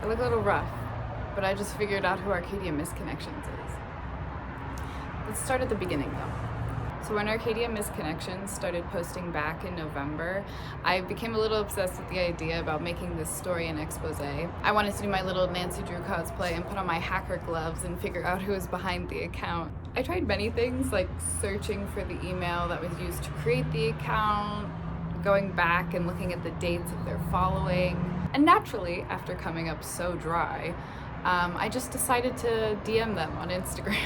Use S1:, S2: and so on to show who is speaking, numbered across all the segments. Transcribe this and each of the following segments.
S1: look a little rough, but I just figured out who Arcadia Misconnections is. Let's start at the beginning though. So when Arcadia Misconnections started posting back in November, I became a little obsessed with the idea about making this story an expose. I wanted to do my little Nancy Drew cosplay and put on my hacker gloves and figure out who was behind the account. I tried many things, like searching for the email that was used to create the account, going back and looking at the dates of their following. And naturally, after coming up so dry, I just decided to DM them on Instagram.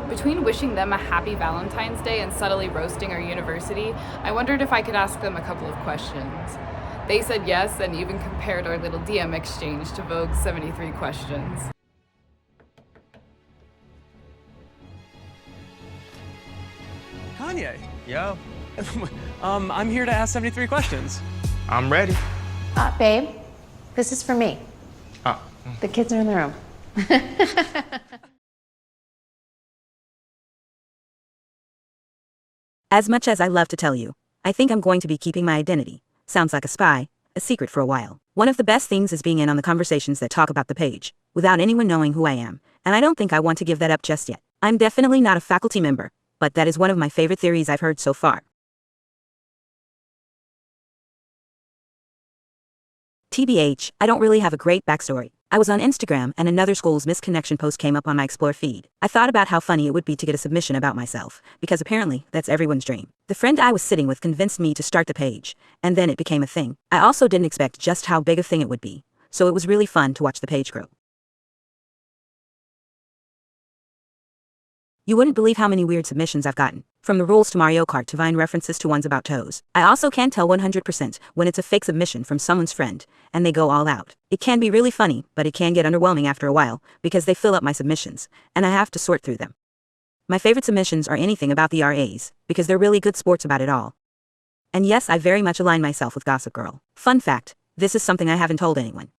S1: Between wishing them a happy Valentine's Day and subtly roasting our university, I wondered if I could ask them a couple of questions. They said yes and even compared our little DM exchange to Vogue's 73 questions.
S2: Kanye,
S3: Yo,
S2: I'm here to ask 73 questions.
S3: I'm ready.
S4: Babe, this is for me.
S3: Oh.
S4: The kids are in the room.
S5: As much as I love to tell you, I think I'm going to be keeping my identity. Sounds like a spy, a secret for a while. One of the best things is being in on the conversations that talk about the page, without anyone knowing who I am, and I don't think I want to give that up just yet. I'm definitely not a faculty member, but that is one of my favorite theories I've heard so far. TBH, I don't really have a great backstory. I was on Instagram and another school's misconnection post came up on my Explore feed. I thought about how funny it would be to get a submission about myself, because apparently that's everyone's dream. The friend I was sitting with convinced me to start the page, and then it became a thing. I also didn't expect just how big a thing it would be, so it was really fun to watch the page grow. You wouldn't believe how many weird submissions I've gotten. From the rules to Mario Kart to Vine references to ones about toes. I also can't tell 100% when it's a fake submission from someone's friend, and they go all out. It can be really funny, but it can get underwhelming after a while, because they fill up my submissions, and I have to sort through them. My favorite submissions are anything about the RAs, because they're really good sports about it all. And yes, I very much align myself with Gossip Girl. Fun fact, this is something I haven't told anyone.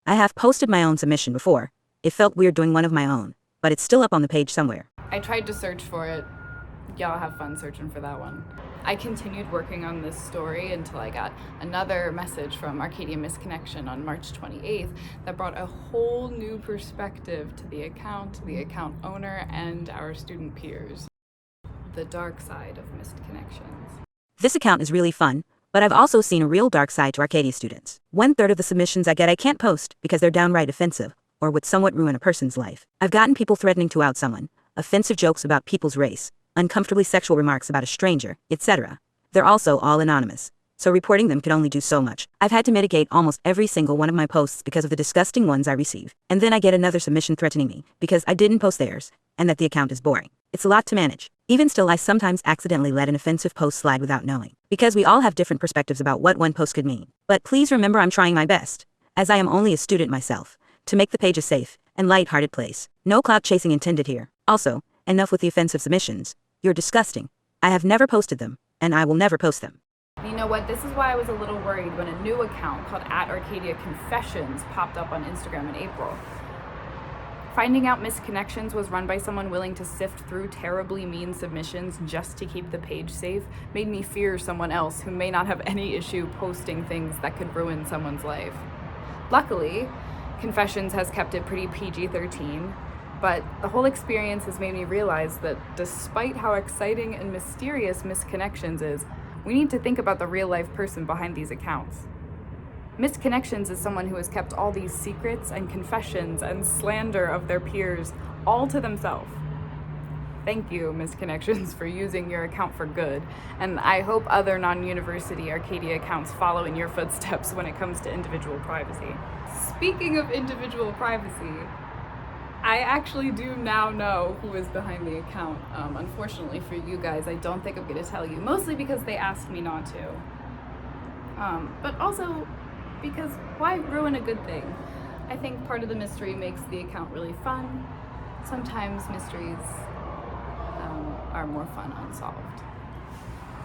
S5: I have posted my own submission before. It felt weird doing one of my own, but it's still up on the page somewhere.
S1: I tried to search for it. Y'all have fun searching for that one. I continued working on this story until I got another message from Arcadia Misconnection on March 28th that brought a whole new perspective to the account owner, and our student peers. The dark side of misconnections.
S5: This account is really fun, but I've also seen a real dark side to Arcadia students. 1/3 of the submissions I get I can't post because they're downright offensive, or would somewhat ruin a person's life. I've gotten people threatening to out someone, offensive jokes about people's race, uncomfortably sexual remarks about a stranger, etc. They're also all anonymous, so reporting them could only do so much. I've had to mitigate almost every single one of my posts because of the disgusting ones I receive. And then I get another submission threatening me because I didn't post theirs, and that the account is boring. It's a lot to manage. Even still, I sometimes accidentally let an offensive post slide without knowing, because we all have different perspectives about what one post could mean. But please remember I'm trying my best, as I am only a student myself, to make the page a safe and light-hearted place. No clout chasing intended here. Also, enough with the offensive submissions. You're disgusting. I have never posted them, and I will never post them.
S1: You know what? This is why I was a little worried when a new account called @Arcadia Confessions popped up on Instagram in April. Finding out Misconnections was run by someone willing to sift through terribly mean submissions just to keep the page safe made me fear someone else who may not have any issue posting things that could ruin someone's life. Luckily, Confessions has kept it pretty PG-13, but the whole experience has made me realize that despite how exciting and mysterious Misconnections is, we need to think about the real-life person behind these accounts. Misconnections is someone who has kept all these secrets and confessions and slander of their peers all to themselves. Thank you, Misconnections, for using your account for good, and I hope other non-university Arcadia accounts follow in your footsteps when it comes to individual privacy. Speaking of individual privacy, I actually do now know who is behind the account. Unfortunately for you guys, I don't think I'm going to tell you, mostly because they asked me not to. But also because why ruin a good thing? I think part of the mystery makes the account really fun. Sometimes mysteries are more fun unsolved.